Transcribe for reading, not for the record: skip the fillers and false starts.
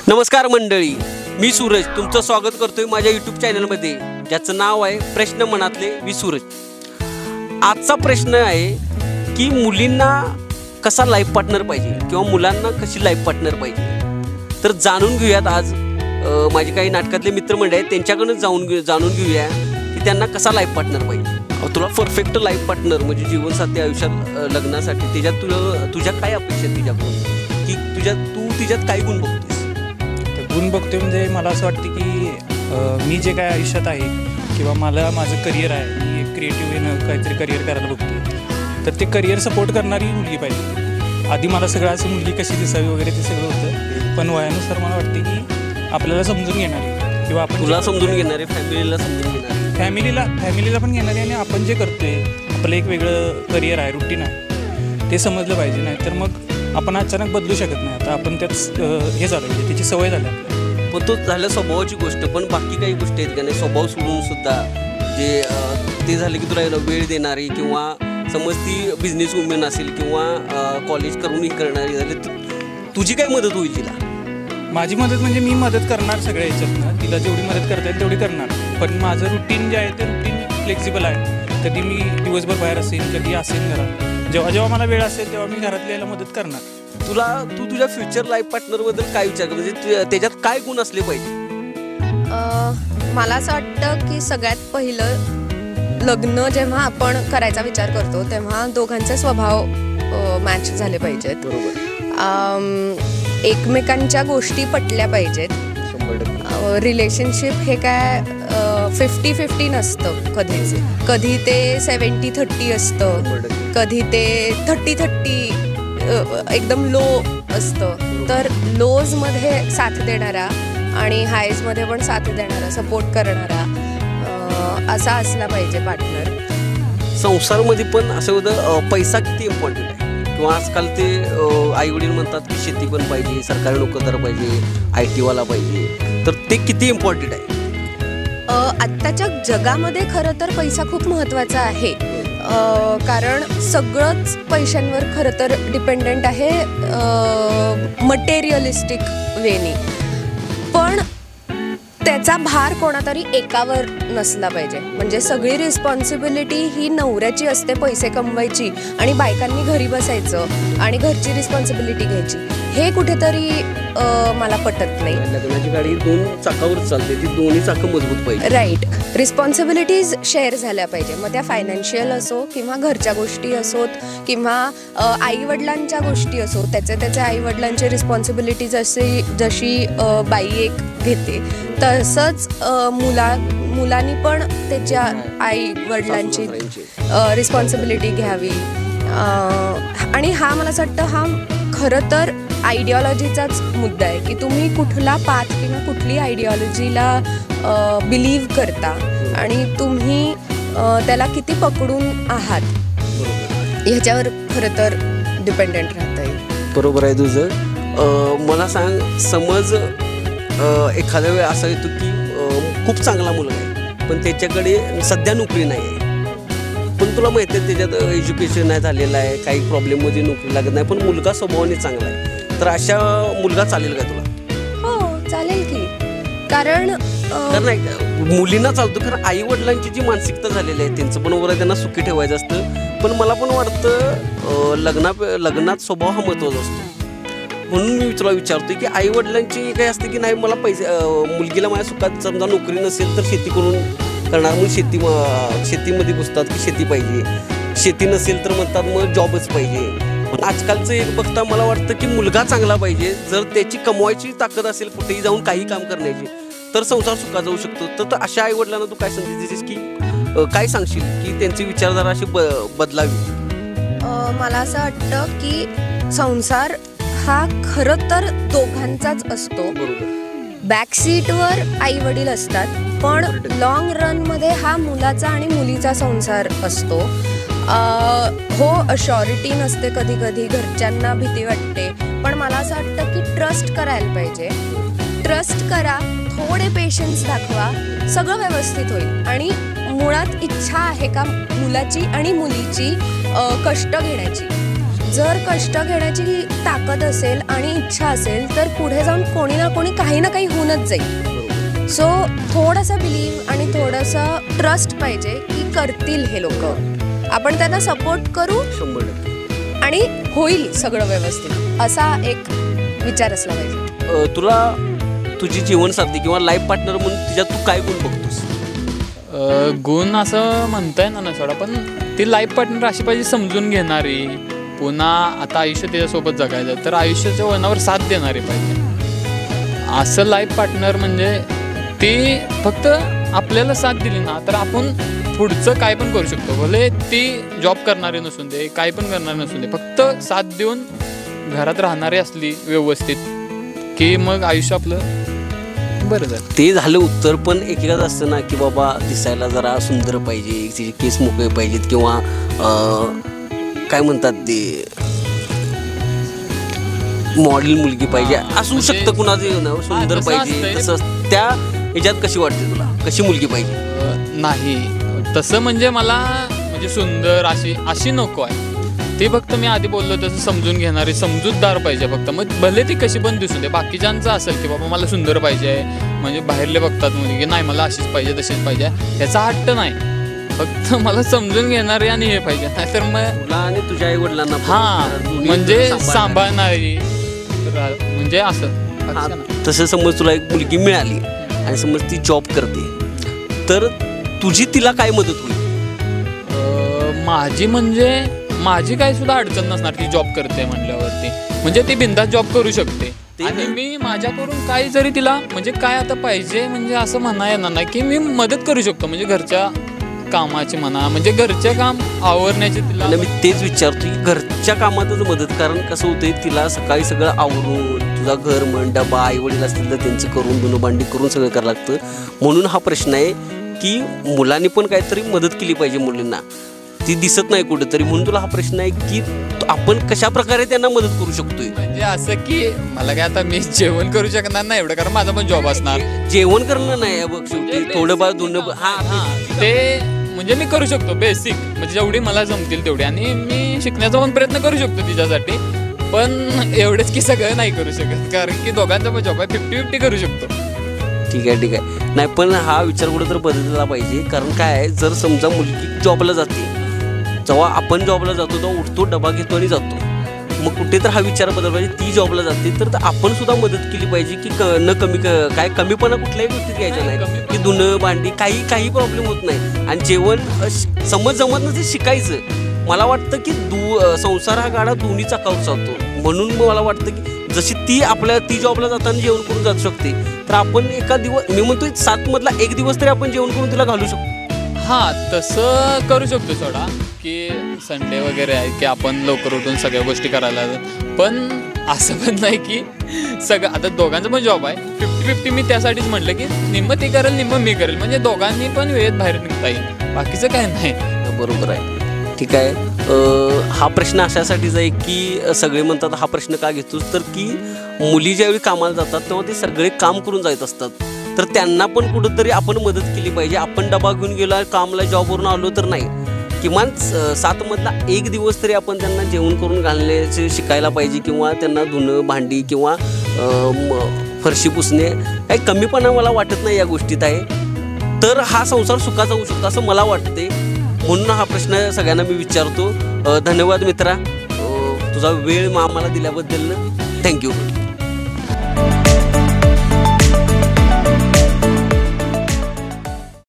नमस्कार मंडळी, मी सूरज तुमचं स्वागत करतोय माझ्या यूट्यूब चॅनलमध्ये, ज्याचं नाव आहे प्रश्न मनातले मी सूरज. आजचा प्रश्न आहे की मुलींना कसा लाईफ पार्टनर पाहिजे किंवा मुलांना कशी लाईफ पार्टनर पाहिजे. तर जाणून घेऊयात आज माझे काही नाटकातले मित्रमंडळी आहेत त्यांच्याकडून जाणून घेऊया की त्यांना कसा लाईफ पार्टनर पाहिजे. तुला परफेक्ट लाईफ पार्टनर म्हणजे जीवनसाथी आयुष्यात लग्नासाठी त्याच्यात तुझ्या काय अपेक्षा तिच्याकडून, की तू तिच्यात काय गुण बघतोस? गुण बघतोय म्हणजे मला असं वाटतं की मी जे काय आयुष्यात आहे किंवा मला माझं करिअर आहे, मी एक क्रिएटिव्ह वेनं काहीतरी करिअर करायला बघतो, तर ते करिअर सपोर्ट करणारी मुलगी पाहिजे. आधी मला सगळं असं मुलगी कशी दिसावी वगैरे ते सगळं होतं, पण वयानुसार मला वाटते की आपल्याला समजून घेणारी किंवा आपण तुला समजून घेणारे, फॅमिलीला समजून घेणारे, फॅमिलीला पण घेणारी, आणि आपण जे करतोय आपलं एक वेगळं करिअर आहे, रुटीन आहे, ते समजलं पाहिजे. नाही तर मग आपण अचानक बदलू शकत नाही. आता आपण त्याच हे झालं म्हणजे त्याची सवय झाली. पण तो झालं स्वभावाची गोष्ट, पण बाकी काही गोष्टी आहेत का नाही स्वभाव सोडून सुद्धा जे ते झाले की तुला वेळ देणारी, किंवा समज ती बिझनेस वुमेन असेल किंवा कॉलेज करूनही करणारी झाली, तुझी काय मदत होईल तिला? माझी मदत म्हणजे मी मदत करणार सगळ्या ह्याच्यातनं, तिला जेवढी मदत करता येईल तेवढी करणार. पण माझं रुटीन जे आहे ते रुटीन फ्लेक्झिबल आहे. कधी मी दिवसभर बाहेर असेल, कधी असेल घरात, जेव्हा जेव्हा मला वेळ असेल तेव्हा मी घरातल्याला मदत करणार. तू तुझ्या फ्युचर लाईफ पार्टनरबद्दल काय विचार कर, म्हणजे त्याच्यात काय गुण असले पाहिजे? मला असं वाटतं की सगळ्यात पहिलं लग्न जेव्हा आपण करायचा विचार करतो तेव्हा दोघांचे स्वभाव मॅच झाले पाहिजेत. बरोबर. एकमेकांच्या गोष्टी पटल्या पाहिजेत. रिलेशनशिप हे काय 50-50 नसतं. कधी ते 70-30 असतं, कधी ते 30-30 एकदम लो असतं. तर लोजमध्ये साथ देणारा आणि हायजमध्ये पण साथ देणारा, सपोर्ट करणारा असा असला पाहिजे पार्टनर. संसारामध्ये पण असं होतं पैसा किती इम्पॉर्टंट आहे, किंवा आजकाल ते आईवडील म्हणतात की शेती पण पाहिजे, सरकारी नोकरदार पाहिजे, IT वाला पाहिजे, तर ते किती इम्पॉर्टंट आहे? आत्ताच्या जगामध्ये खरं तर पैसा खूप महत्त्वाचा आहे. कारण सगळंच पैशांवर खरं तर डिपेंडंट आहे मटेरियलिस्टिक वेनी. पण त्याचा भार कोणातरी एकावर नसला पाहिजे. म्हणजे सगळी रिस्पॉन्सिबिलिटी ही नवऱ्याची असते पैसे कमवायची, आणि बायकांनी घरी बसायचं आणि घरची रिस्पॉन्सिबिलिटी घ्यायची. हे कुठेतरी मला पटत नाही. लग्नाची गाडी 2 चाकावर चालते, ती दोन्ही चाकं मजबूत पाहिजे. राईट. रिस्पॉन्सिबिलिटीज शेअर झाल्या पाहिजे. मग त्या फायनान्शियल असो किंवा घरच्या गोष्टी असोत किंवा आईवडिलांच्या गोष्टी असो, त्याचे आईवडिलांची रिस्पॉन्सिबिलिटी जशी बाई एक घेते तसंच मुलांनी पण त्याच्या आईवडिलांची रिस्पॉन्सिबिलिटी घ्यावी. आणि हा मला असं वाटतं हा खरं तर आयडिओलॉजीचाच मुद्दा आहे की तुम्ही कुठला पाथ किंवा कुठली आयडिओलॉजीला बिलीव्ह करता आणि तुम्ही त्याला किती पकडून आहात ह्याच्यावर खरं तर डिपेंडंट राहता येईल. बरोबर आहे तुझं. मला सांग, समज एखाद्या वेळ असं येतो की खूप चांगला मुलगा आहे पण त्याच्याकडे सध्या नोकरी नाही आहे, पण तुला माहिती आहे त्याच्यात एज्युकेशन नाही झालेलं आहे, काही प्रॉब्लेममध्ये नोकरी लागत नाही, पण मुलगा स्वभावाने चांगला आहे, तर अशा मुलगा चालेल का तुला? हो चालेल की. कारण मुलींना चालतो, कारण आई वडिलांची जी मानसिकता झालेली आहे त्यांचं पण बरोबर आहे, त्यांना सुखी ठेवायचं असतं. पण मला पण वाटतं लग्नात स्वभाव हा महत्त्वाचा असतो. म्हणून मी तुला विचारतोय की आई वडिलांची काय असते की नाही, मला पैसे मुलगीला माझ्या सुखात समजा नोकरी नसेल तर शेती करून करणार, मग शेतीमध्ये घुसतात की शेती पाहिजे, शेती नसेल तर म्हणतात मग जॉबच पाहिजे. पण आजकालचं एक बघता मला वाटतं की मुलगा चांगला पाहिजे. जर त्याची कमवायची ताकद असेल, कुठेही जाऊन काही काम करण्याची, तर संसार सुखा जाऊ शकतो. तर अशा आई वडिलांना तू काय संदेश देशील, की काय सांगशील की त्यांची विचारधारा अशी बदलावी? मला असं वाटतं की संसार हा खरं तर दोघांचाच असतो. बॅकसीटवर आई वडील असतात, पण लॉंग रनमध्ये हा मुलाचा आणि मुलीचा संसार असतो. हो, अशॉरिटी नसते, कधी कधी घरच्यांना भीती वाटते, पण मला असं वाटतं की ट्रस्ट करायला पाहिजे. ट्रस्ट करा, थोडे पेशन्स दाखवा, सगळं व्यवस्थित होईल. आणि मुळात इच्छा आहे का मुलाची आणि मुलीची कष्ट घेण्याची, जर कष्ट घेण्याची ताकद असेल आणि इच्छा असेल तर पुढे जाऊन कोणी ना कोणी काही ना काही होऊनच जाईल. सो थोडंसं बिलीव आणि थोडंसं ट्रस्ट पाहिजे की करतील हे लोक. आपण त्यांना सपोर्ट करू 100%. आणि होईल सगळं व्यवस्थित, असा एक विचार असला पाहिजे. तुला तुझी जीवनसाथी किंवा लाईफ पार्टनर म्हणून तिच्यात तू काय गुण बघतोस? गुण असं म्हणता येणार ना सोडा, पण ती लाईफ पार्टनर अशी पाहिजे समजून घेणारी, पुन्हा आता आयुष्य त्याच्यासोबत जगायचं तर आयुष्याच्या वळणावर साथ देणारी पाहिजे. असं लाईफ पार्टनर म्हणजे ती फक्त आपल्याला साथ दिली ना तर आपण पुढचं काय पण करू शकतो. भले ती जॉब करणारी नसून दे, काय पण करणारी नसून दे, फक्त साथ देऊन घरात राहणारी असली व्यवस्थित की मग आयुष्य आपलं बरं झालं. ते झालं उत्तर. पण एकेकाच असतं ना की बाबा दिसायला जरा सुंदर पाहिजे, तिचे केस मोकळे पाहिजेत किंवा काय म्हणतात ते मॉडेल मुलगी पाहिजे असू म्हणजे शकतं कुणाचं सुंदर तसं पाहिजे. असतंय. तसं त्या ह्याच्यात कशी वाटते तुला, कशी मुलगी पाहिजे? नाही तसं म्हणजे मला म्हणजे सुंदर अशी नको आहे. ती फक्त मी आधी बोललो तसं समजून घेणारी समजूतदार पाहिजे फक्त. मग भले ती कशी पण दिसू दे. बाकीच्यांचं असेल की बाबा मला सुंदर पाहिजे, म्हणजे बाहेरले बघतात मुली की नाही मला अशीच पाहिजे तशीच पाहिजे, ह्याचा हट्ट नाही. फक्त मला समजून घेणारी आणि हे पाहिजे. नाहीतर मग तुला आणि तुझ्या आई वडिलांना म्हणजे सांभाळणारी म्हणजे असं. तसं समज तुला एक मुलगी मिळाली आणि समज ती जॉब करते तर तुझी तिला काय मदत होईल? माझी काय सुद्धा अडचण नसणार. ती जॉब करते म्हणल्यावरती म्हणजे ती बिनधास्त जॉब करू शकते. आणि मी माझ्याकडून काही जरी तिला म्हणजे काय आता पाहिजे म्हणजे असं म्हणा येणार नाही की मी मदत करू शकतो. म्हणजे घरच्या कामाची म्हणा, म्हणजे घरचे काम आवरण्याची तिला मी तेच विचारतो की घरच्या कामातच मदत. कारण कसं होतंय तिला सकाळी सगळं आवरून तुझा घर म्हण डबा आई वडील असतील तर त्यांचं करून धुणं भांडी करून सगळं करावं लागतं. म्हणून हा प्रश्न आहे की मुलांनी पण काहीतरी मदत केली पाहिजे मुलींना. ती दिसत नाही कुठेतरी, म्हणून तुला हा प्रश्न आहे की आपण कशा प्रकारे त्यांना मदत करू शकतोय. म्हणजे असं की मला काय आता मी जेवण करू शकणार नाही एवढं, कारण माझा पण जॉब असणार. जेवण करणं नाही बघ शेवटी थोडंफार धुणं ते म्हणजे मी करू शकतो बेसिक, म्हणजे जेवढी मला जमतील तेवढी. आणि मी शिकण्याचा पण प्रयत्न करू शकतो तिच्यासाठी. पण एवढंच की सगळं नाही करू शकत, कारण की दोघांचा पण जॉब आहे. 50-50 करू शकतो. ठीक आहे. नाही पण हा विचार कुठं तर बदलला पाहिजे. कारण काय आहे, जर समजा मुलगी जॉबला जाते, जेव्हा आपण जॉबला जातो तेव्हा उठतो डबा घेतो आणि जातो. मग कुठे तर हा विचार बदल पाहिजे. ती जॉबला जाते तर आपण सुद्धा मदत केली पाहिजे की न काय कमीपणा कुठल्याही गोष्टीत घ्यायचा नाही की धुणं भांडी काही प्रॉब्लेम होत नाही. आणि जेवण समज जमत नसेल शिकायचं. मला वाटतं की संसार हा गाडा दोन्ही चाकावर चालतो. म्हणून मला वाटतं की जशी ती जॉबला जाताना जेवण करून जाऊ शकते तर आपण एका दिवस मी म्हणतोय 7 मधला 1 दिवस तरी आपण जेवण करून तिला घालू शकतो. तसं करू शकतो सोडा की संडे वगैरे आहे की आपण लवकर उठून सगळ्या गोष्टी करायला. पण असं पण नाही की सगळं आता दोघांचं पण जॉब आहे. 50-50 मी त्यासाठीच म्हटलं की निम्म ती करेल निम्म मी करेल, म्हणजे दोघांनी पण वेळेत बाहेर निघता येईल. बाकीचं काय नाही. बरोबर आहे. ठीक आहे. हा प्रश्न अशासाठीच आहे की सगळे म्हणतात हा प्रश्न का घेतोस, तर की मुली ज्यावेळी कामाला जातात तेव्हा ते सगळे काम करून जात असतात. तर त्यांना पण कुठंतरी आपण मदत केली पाहिजे. आपण डबा घेऊन गेलो कामला जॉबवरून आलो तर नाही, किमान 7 मधला 1 दिवस तरी आपण त्यांना जेवण करून घालण्याचे शिकायला पाहिजे. किंवा त्यांना धुणं भांडी किंवा फरशी पुसणे काही कमीपणा मला वाटत नाही या गोष्टीत आहे. तर हा संसार सुखाचा होऊ शकतो असं मला वाटते. म्हणून हा प्रश्न सगळ्यांना मी विचारतो. धन्यवाद मित्रा, तुझा वेळ आम्हाला दिल्याबद्दल थँक्यू.